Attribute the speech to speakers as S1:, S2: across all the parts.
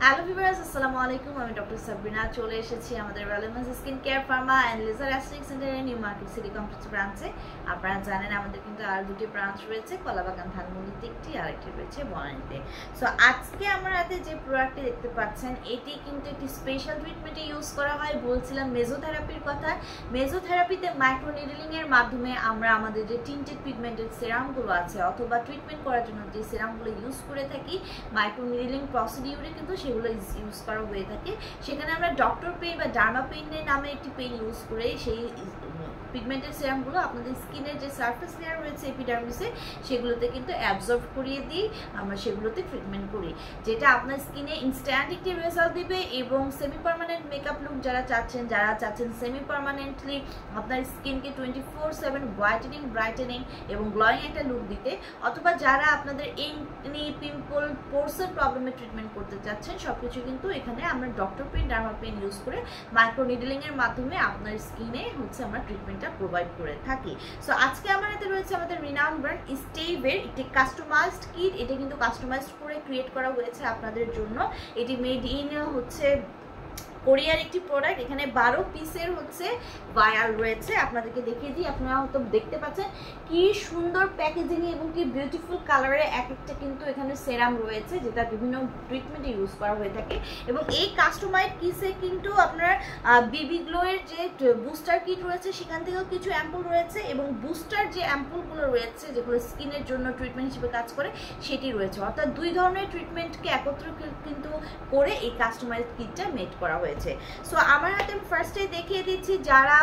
S1: Hello viewers, আসসালামু আলাইকুম। আমি ডক্টর সাবরিনা চলে এসেছি আমাদের Relevance Skin Care Pharma and Laser Aesthetic সেন্টারের নিউ মার্কেট সিটি কমপ্লেক্স ব্রাঞ্চে। আপনারা জানেন আমাদের কিন্তু আর দুটি ব্রাঞ্চ রয়েছে, কলাবাগান ধানমন্ডিতে একটি, আরেকটি রয়েছে বনানীতে। সো আজকে আমার হাতে যে প্রোডাক্টটি দেখতে পাচ্ছেন, এটি কিন্তু একটি স্পেশাল ট্রিটমেন্টে ইউজ করা হয়। বলছিলাম মেজোথেরাপির কথা। মেজোথেরাপিতে মাইক্রোনিডলিং এর মাধ্যমে আমরা আমাদের যে টিন্টেড পিগমেন্টেড সেরামগুলো আছে অথবা ট্রিটমেন্ট করার জন্য যে সেরামগুলো ইউজ করে থাকি, মাইক্রোনিডলিং প্রসিডিউরে কিন্তু সেগুলো ইউজ করা হয়ে থাকে। সেখানে আমরা ডক্টর পেইন বা ডার্মা পেইনের নামে একটি পেইন ইউজ করে সেই পিগমেন্টেড সেরামগুলো আপনাদের স্কিনের যে সারফেস লেয়ার রয়েছে এপিডার্মিসে, সেগুলোতে কিন্তু অ্যাবজর্ব করিয়ে দিই, আমরা সেগুলোতে ট্রিটমেন্ট করি, যেটা আপনার স্কিনে ইনস্ট্যান্ট একটি রেজাল্ট দিবে। এবং সেমি পার্মানেন্ট মেকআপ লুক যারা চাচ্ছেন সেমি পার্মানেন্টলি আপনার স্কিনকে 24/7 হোয়াইটেনিং, ব্রাইটেনিং এবং গ্লোয়িং একটা লুক দিতে, অথবা যারা আপনাদের একনি, পিম্পল, পোরসের প্রবলেমে ট্রিটমেন্ট করতে চাচ্ছেন, সবকিছু কিন্তু এখানে আমরা doctor pain, derma pain use করে মাইক্রোনিডলিং এর মাধ্যমে আপনার স্কিনে আমরা ট্রিটমেন্টটা প্রোভাইড করে থাকি। সো আজকে আমার হাতে রয়েছে আমাদের রিনাউন্ড ব্র্যান্ড স্টেইভের একটি কাস্টমাইজড কিট। এটা কিন্তু কাস্টমাইজড করে ক্রিয়েট করা হয়েছে আপনাদের জন্য। এটি মেড ইন কোরিয়ার একটি প্রোডাক্ট। এখানে 12 পিসের ভায়াল রয়েছে, আপনাদেরকে দেখিয়ে দিই। আপনারা হয়তো দেখতে পাচ্ছেন কি সুন্দর প্যাকেজিং এবং কি বিউটিফুল কালারে এক একটা কিন্তু এখানে সেরাম রয়েছে, যেটা বিভিন্ন ট্রিটমেন্টে ইউজ করা হয়ে থাকে। এবং এই কাস্টমাইজড কিসে কিন্তু আপনার বিবি গ্লোয়ের যে বুস্টার কিট রয়েছে সেখান থেকেও কিছু অ্যাম্পুল রয়েছে, এবং বুস্টার যে অ্যাম্পুলগুলো রয়েছে যেগুলো স্কিনের জন্য ট্রিটমেন্ট হিসেবে কাজ করে সেটি রয়েছে। অর্থাৎ দুই ধরনের ট্রিটমেন্টকে একত্র কিন্তু করে এই কাস্টমাইজড কিটটা মেড করা হয়েছে। সো আমার হাতে ফার্স্টে দেখিয়ে দিচ্ছি, যারা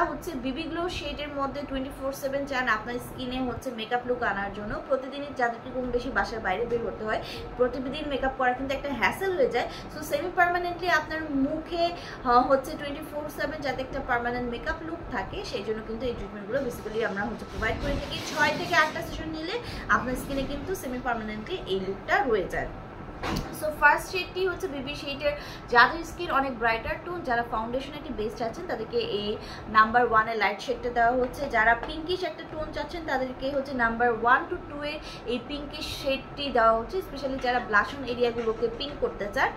S1: বিবি গ্লো শেডের মধ্যে 24/7 চান আপনার স্কিনে মেকআপ লুক আনার জন্য, প্রতিদিনই যাদেরকে কম বেশি বাসার বাইরে বের হতে হয়, প্রতিদিন মেকআপ করা কিন্তু একটা হ্যাসেল হয়ে যায়। সো সেমি পার্মানেন্টলি আপনার মুখে 24/7 যাতে একটা পার্মানেন্ট মেকআপ লুক থাকে, সেই জন্য কিন্তু এই ট্রিটমেন্টগুলো বেসিক্যালি আমরা প্রোভাইড করে থাকি। 6 থেকে 8টা সেশন নিলে আপনার স্কিনে কিন্তু সেমি পার্মানেন্টলি এই লুকটা রয়ে যায়। সো ফার্স্ট শেডটি বিবি শেডের, যাদের স্কিন অনেক ব্রাইটার টোন, যারা ফাউন্ডেশন একটি বেস চাচ্ছেন তাদেরকে এই নাম্বার 1 এর লাইট শেডটা দেওয়া হচ্ছে। যারা পিঙ্কিশ একটা টোন চাচ্ছেন তাদেরকে নাম্বার 1 to 2 এর এই পিঙ্কিশ শেডটি দেওয়া হচ্ছে, স্পেশালি যারা ব্লাশন এরিয়াগুলোকে পিঙ্ক করতে চান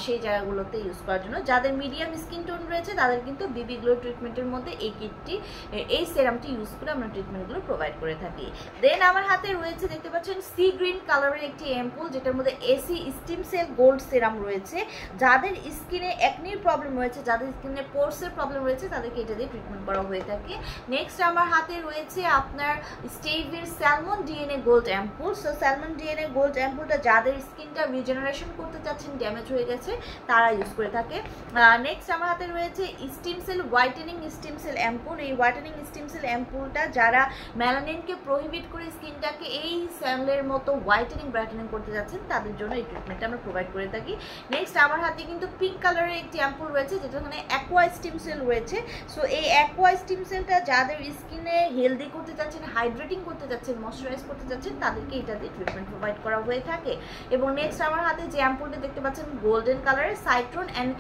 S1: সেই জায়গাগুলোতে ইউজ করার জন্য। যাদের মিডিয়াম স্কিন টোন রয়েছে তাদের কিন্তু বিবি গ্লো ট্রিটমেন্টের মধ্যে এই কিটটি, এই সেরামটি ইউজ করে আমরা ট্রিটমেন্টগুলো প্রোভাইড করে থাকি। দেন আমার হাতে রয়েছে, দেখতে পাচ্ছেন সি গ্রিন কালারের একটি অ্যাম্পুল, যেটার মধ্যে এসি স্টিম সেল গোল্ড সেরাম রয়েছে। যাদের স্কিনে একনির প্রবলেম রয়েছে, যাদের স্কিনে পোরসের প্রবলেম রয়েছে, তাদেরকে এটা দিয়ে ট্রিটমেন্ট করা হয়ে থাকে। নেক্সট আমার হাতে রয়েছে আপনার স্টেইভের salmon DNA gold ampoule. So salmon DNA gold অ্যাম্পুলটা যাদের স্কিনটা রিজেনারেশন করতে চাচ্ছেন, ড্যামেজ হয়ে গেছে, তারা ইউজ করে থাকে। নেক্সট আমার হাতে রয়েছে stem cell whitening stem cell ampoule. এই হোয়াইটেনিং স্টিম সেল অ্যাম্পুলটা যারা মেলানিনকে প্রহিবিট করে স্কিনটাকে এই সেলের মতো হোয়াইটেনিং ব্রাইটেনিং করতে যাচ্ছেন, তাদের জন্য এই ট্রিটমেন্টটা আমরা প্রোভাইড করে থাকি। নেক্সট আমার হাতে কিন্তু পিঙ্ক কালারের একটি অ্যাম্পুল রয়েছে, যেটা অ্যাকোয়া স্টিম সেল রয়েছে। সো এই অ্যাকোয়া স্টিম সেলটা যাদের স্কিনে হেলদি করতে চাচ্ছেন, হাইড্রেটিং করতে চাচ্ছেন, ময়শ্চারাইজ করতে চাচ্ছেন, তাদেরকে এটা দিয়ে ট্রিটমেন্ট প্রোভাইড করা হয়ে থাকে। এবং নেক্সট আমার হাতে যে অ্যাম্পুলটা দেখতে পাচ্ছেন গোল্ডেন কালারের, সাইট্রন অ্যান্ড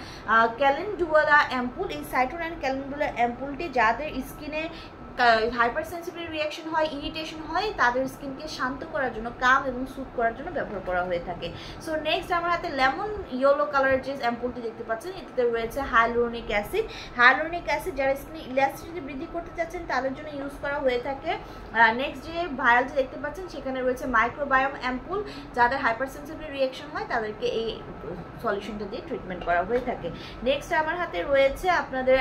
S1: ক্যালেন্ডুলা অ্যাম্পুল। এই সাইট্রন অ্যান্ড ক্যালেন্ডুলা অ্যাম্পুলটি যাদের স্কিনে হাইপার সেন্সিটিভ রিয়াকশন হয়, ইরিটেশন হয়, তাদের স্কিনকে শান্ত করার জন্য, কাম এবং সুট করার জন্য ব্যবহার করা হয়ে থাকে। সো নেক্সট আমার হাতে লেমন ইয়েলো কালারের যে অ্যাম্পুলটি দেখতে পাচ্ছেন, এতে রয়েছে হাইলোরনিক অ্যাসিড। হাইলোরনিক অ্যাসিড যারা স্কিনে ইলাস্টিসিটি বৃদ্ধি করতে চাচ্ছেন তাদের জন্য ইউজ করা হয়ে থাকে। নেক্সট যে ভায়ালটি দেখতে পাচ্ছেন, সেখানে রয়েছে মাইক্রোবায়োম অ্যাম্পুল। যাদের হাইপার সেন্সিটিভ রিয়াকশন হয় তাদেরকে এই সলিউশনটা দিয়ে ট্রিটমেন্ট করা হয়ে থাকে। নেক্সট আমার হাতে রয়েছে আপনাদের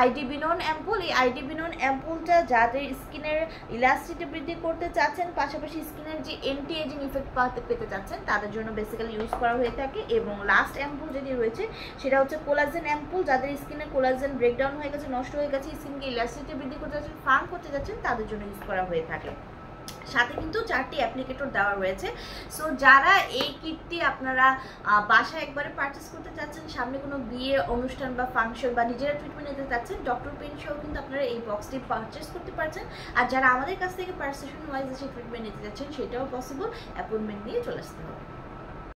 S1: আইডিবিনোন অ্যাম্পুল। এই আইডিবিনোন অ্যাম্পুলটা যাদের স্কিনের ইলাস্টিসিটি বৃদ্ধি করতে চাচ্ছেন, পাশাপাশি স্কিনের যে এন্টি এজিং ইফেক্ট পেতে চাচ্ছেন, তাদের জন্য বেসিক্যালি ইউজ করা হয়ে থাকে। এবং লাস্ট অ্যাম্পুল যেটি রয়েছে সেটা কোলাজেন অ্যাম্পুল। যাদের স্কিনে কোলাজেন ব্রেকডাউন হয়ে গেছে, নষ্ট হয়ে গেছে, স্কিনকে ইলাস্টিসিটি বৃদ্ধি করতে চাচ্ছেন, ফার্ম করতে যাচ্ছেন, তাদের জন্য ইউজ করা হয়ে থাকে। সাথে কিন্তু 4টি অ্যাপ্লিকেটর দেওয়া রয়েছে। সো যারা এই কিটটি আপনারা বাসায় একবারে পারচেস করতে চাচ্ছেন, সামনে কোনো বিয়ে অনুষ্ঠান বা ফাংশন বা নিজেরা ট্রিটমেন্ট নিতে চাচ্ছেন, ডক্টর পেন সহ কিন্তু আপনারা এই বক্সটি পারচেস করতে পারছেন। আর যারা আমাদের কাছ থেকে পার সেশন ওয়াইজ সেই ট্রিটমেন্ট নিতে চাচ্ছেন, সেটাও পসিবল। অ্যাপয়েন্টমেন্ট নিয়ে চলে আসতে হবে।